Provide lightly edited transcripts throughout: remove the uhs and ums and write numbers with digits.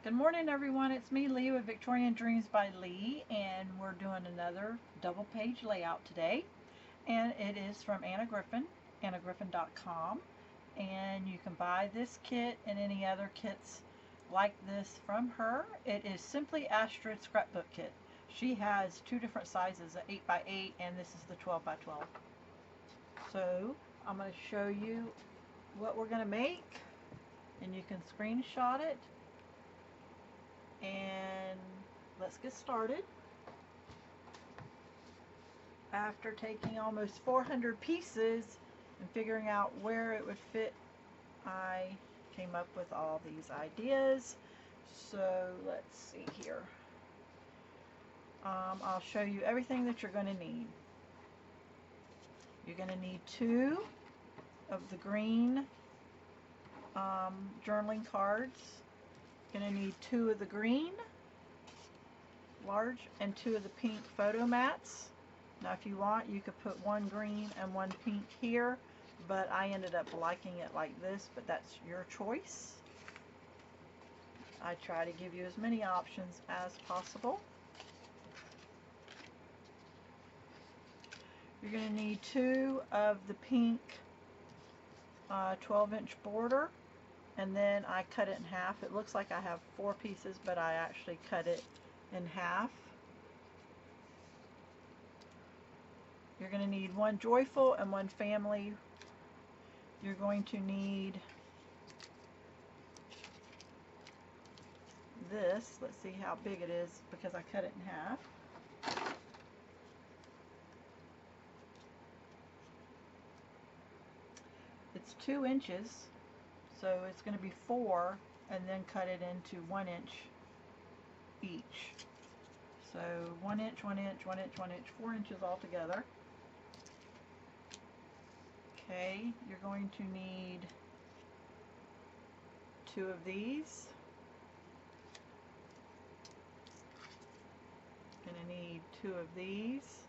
Good morning, everyone. It's me, Leigh, with Victorian Dreams by Leigh, and we're doing another double page layout today. And it is from Anna Griffin, annagriffin.com. And you can buy this kit and any other kits like this from her. It is simply Astrid Scrapbook Kit. She has two different sizes, an 8x8, and this is the 12x12. So I'm going to show you what we're going to make, and you can screenshot it. And let's get started. After taking almost 400 pieces and figuring out where it would fit, I came up with all these ideas. So let's see here. I'll show you everything that you're going to need. You're going to need 2 of the green journaling cards. Going to need 2 of the green large and 2 of the pink photo mats. Now if you want, you could put 1 green and 1 pink here, but I ended up liking it like this, but that's your choice. I try to give you as many options as possible. You're going to need 2 of the pink 12-inch border. And then I cut it in half. It looks like I have 4 pieces, but I actually cut it in half. You're going to need 1 joyful and 1 family. You're going to need this. Let's see how big it is because I cut it in half. It's 2 inches. So it's going to be 4 and then cut it into 1 inch each. So 1 inch, 1 inch, 1 inch, 1 inch, 4 inches altogether. Okay, you're going to need 2 of these. Going to need 2 of these.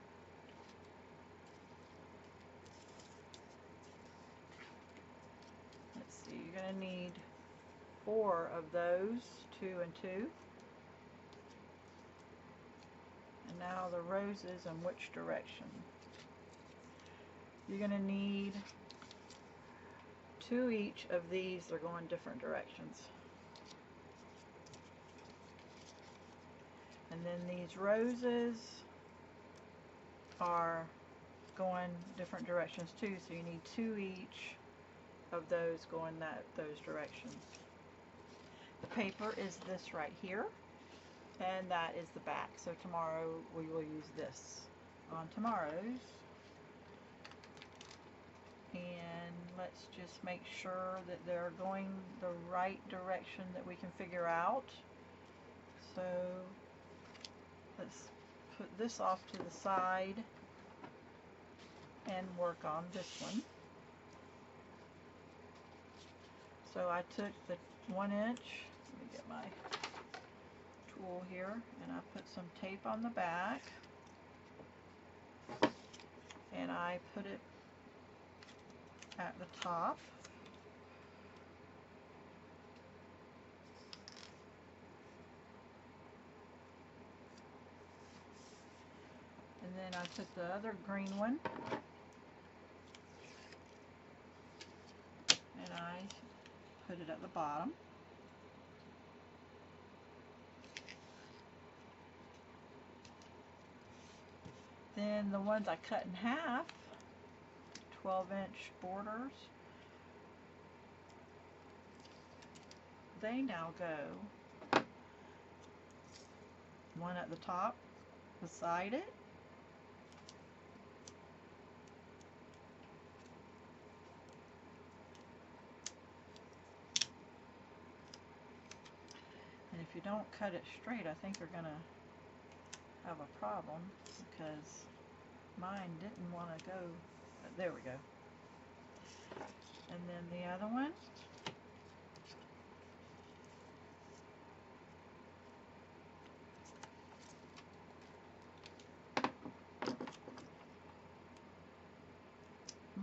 You're going to need 4 of those, 2 and 2. And now the roses and which direction. You're going to need 2 each of these. They're going different directions. And then these roses are going different directions too, so you need 2 each of those going those directions. The paper is this right here, and that is the back. So tomorrow we will use this on tomorrow's. And let's just make sure that they're going the right direction that we can figure out. So let's put this off to the side and work on this one. So I took the 1 inch, let me get my tool here, and I put some tape on the back, and I put it at the top. And then I took the other green one, and I put it at the bottom. Then the ones I cut in half, 12-inch borders, they now go one at the top beside it, and if you don't cut it straight, I think you're going to have a problem because mine didn't want to go. There we go. And then the other one,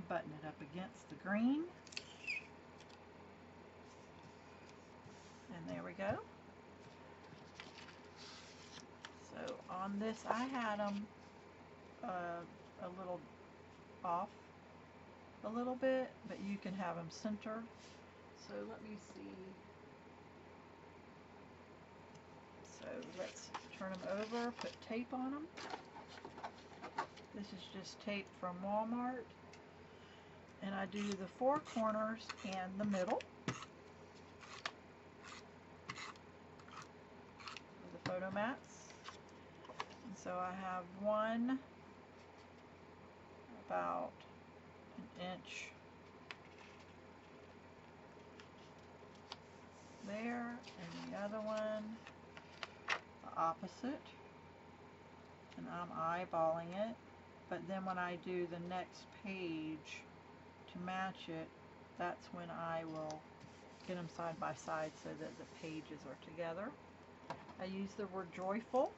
button it up against the green, and there we go. on this, I had them a little off a little bit, but you can have them centered. So let me see. So let's turn them over, put tape on them. This is just tape from Walmart. And I do the four corners and the middle with the photo mats. And so I have one about an inch there, and the other one the opposite. And I'm eyeballing it. But then when I do the next page to match it, that's when I will get them side by side so that the pages are together. I use the word joyful.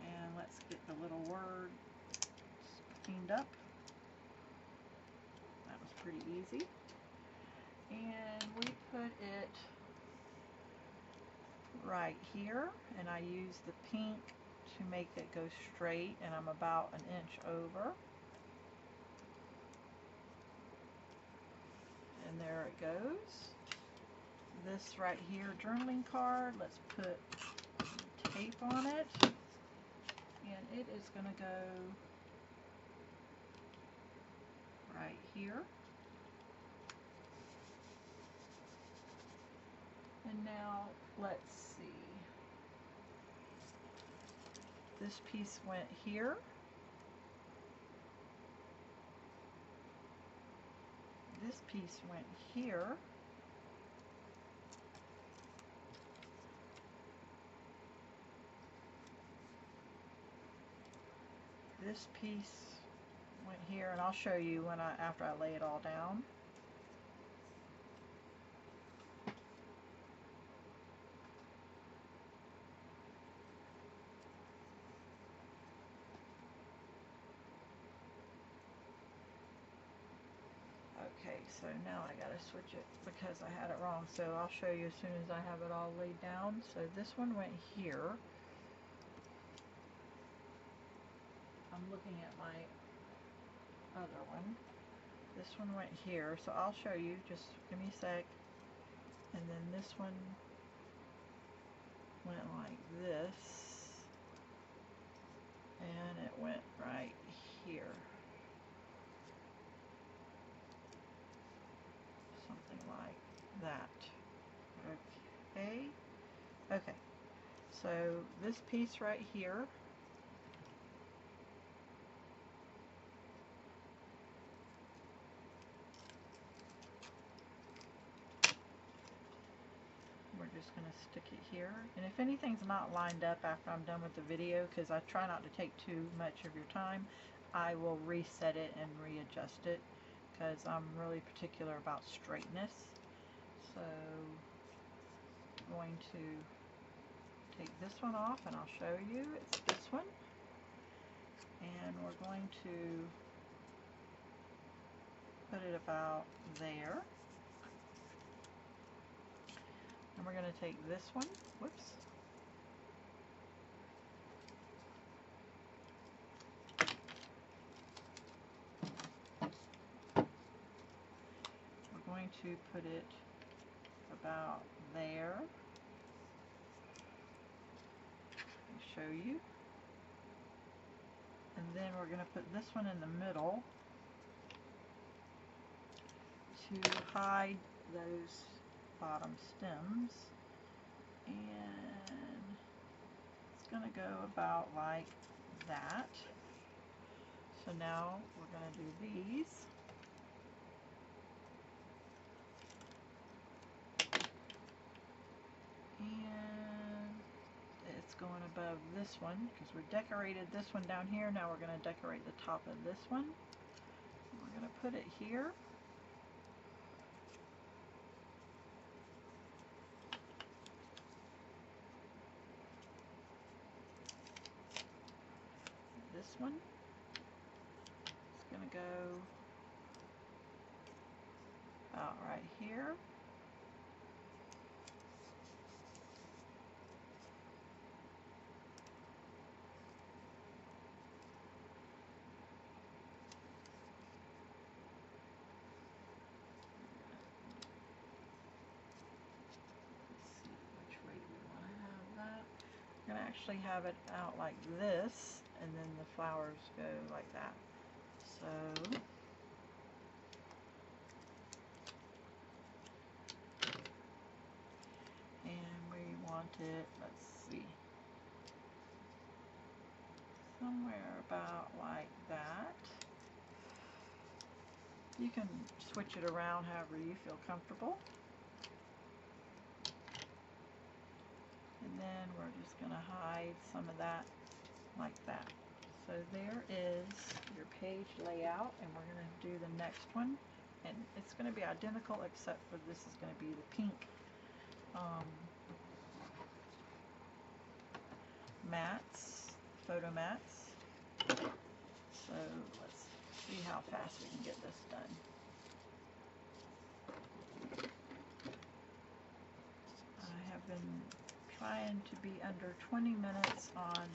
And let's get the little word cleaned up. That was pretty easy. And we put it right here, and I use the pink to make it go straight, and I'm about an inch over. And there it goes. This right here, journaling card, let's put tape on it, and it is going to go right here. And now let's see. This piece went here. This piece went here. This piece went here, and I'll show you when after I lay it all down. Okay, so now I gotta switch it because I had it wrong. So I'll show you as soon as I have it all laid down. So this one went here. I'm looking at my other one. This one went here, so I'll show you. Just give me a sec. And then this one went like this, and it went right here. Something like that. Okay. Okay. So this piece right here, we're just going to stick it here. And if anything's not lined up after I'm done with the video, because I try not to take too much of your time, I will reset it and readjust it, because I'm really particular about straightness. So I'm going to take this one off, and I'll show you. It's this one. And we're going to put it about there. And we're going to take this one, whoops, we're going to put it about there. Let me show you. And then we're going to put this one in the middle to hide those bottom stems, and it's going to go about like that. So now we're going to do these. And it's going above this one because we decorated this one down here. Now we're going to decorate the top of this one. We're going to put it here. This one is going going to go about right here. I'm going to actually have it out like this, and then the flowers go like that. So, and we want it, let's see, somewhere about like that. You can switch it around however you feel comfortable. And then we're just going to hide some of that like that. So there is your page layout, and we're going to do the next one, and it's going to be identical except for this is going to be the pink mats, photo mats. So let's see how fast we can get this done. I have been trying to be under 20 minutes on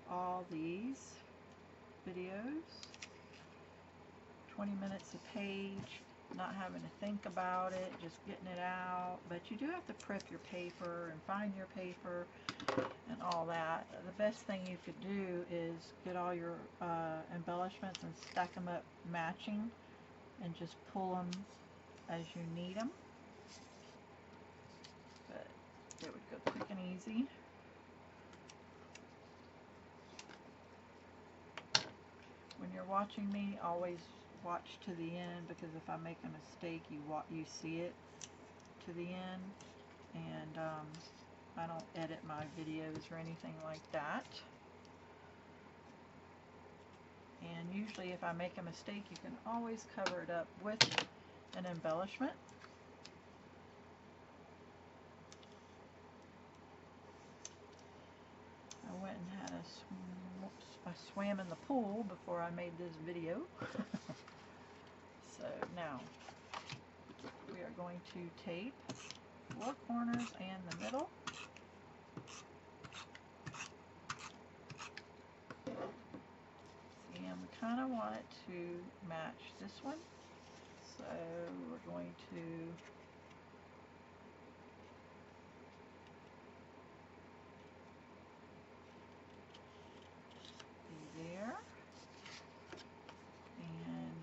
all these videos. 20 minutes a page, not having to think about it, just getting it out. But you do have to prep your paper and find your paper and all that. The best thing you could do is get all your embellishments and stack them up matching and just pull them as you need them. But it would go quick and easy. When you're watching me, always watch to the end, because if I make a mistake, you see it to the end, and I don't edit my videos or anything like that. And usually if I make a mistake, you can always cover it up with an embellishment. I went and had I swam in the pool before I made this video. So now we are going to tape 4 corners and the middle. And we kind of want it to match this one. So we're going to be there. And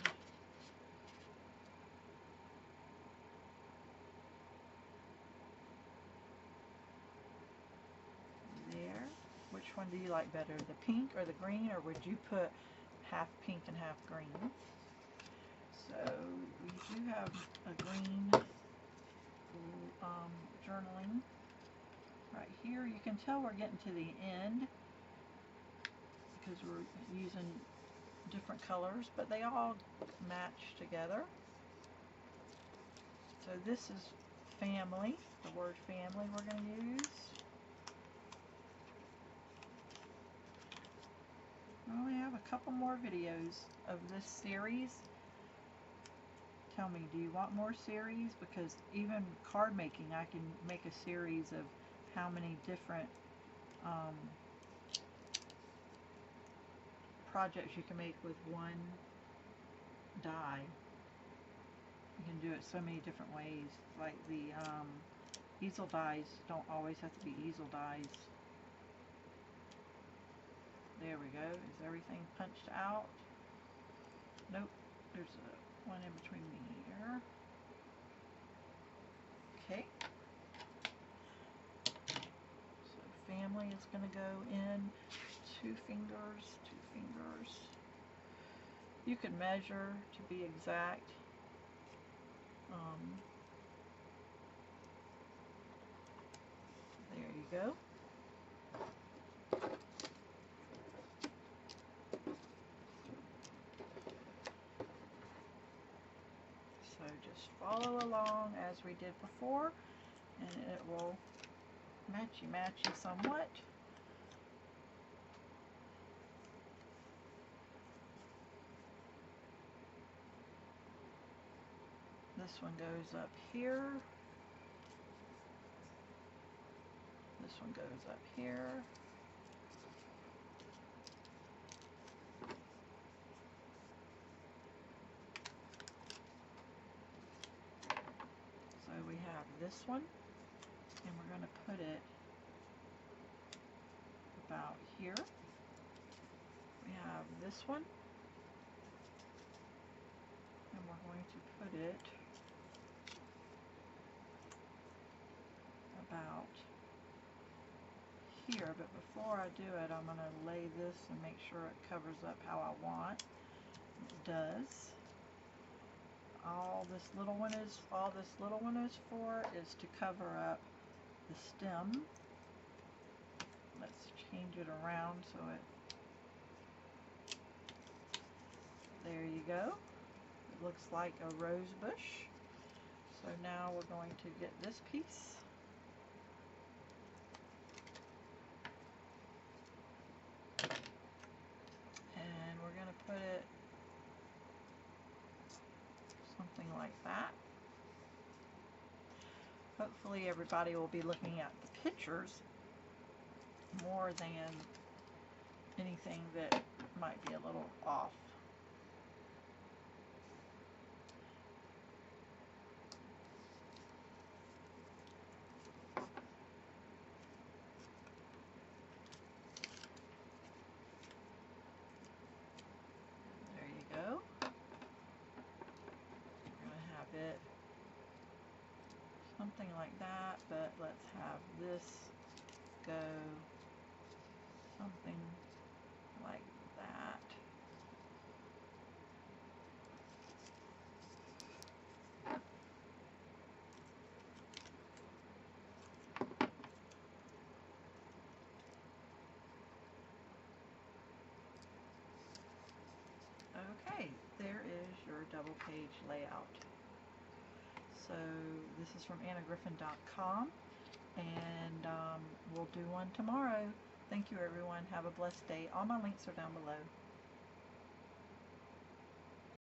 there. Which one do you like better, the pink or the green, or would you put half pink and half green? So we do have a green journaling right here. You can tell we're getting to the end because we're using different colors, but they all match together. So this is family, the word family we're going to use. We only have a couple more videos of this series. Tell me, do you want more series? Because even card making, I can make a series of how many different projects you can make with one die. You can do it so many different ways. Like the easel dies don't always have to be easel dies. There we go. Is everything punched out? Nope. There's one in between here. Okay. So family is going to go in 2 fingers, 2 fingers. You can measure to be exact. There you go. So just follow along as we did before, and it will matchy-matchy somewhat. This one goes up here. This one goes up here. So we have this one, and we're going to put it about here. We have this one, and we're going to put it about here. But before I do it, I'm going to lay this and make sure it covers up how I want. It does. All this little one is for is to cover up the stem. Let's change it around so it, there you go. It looks like a rose bush. So now we're going to get this piece. And we're going to put it something like that. Hopefully everybody will be looking at the pictures more than anything that might be a little off. There you go. We're going to have it something like that, but let's have this go something like that. Okay, there is your double page layout. So this is from griffin.com, and we'll do one tomorrow. Thank you everyone. Have a blessed day. All my links are down below.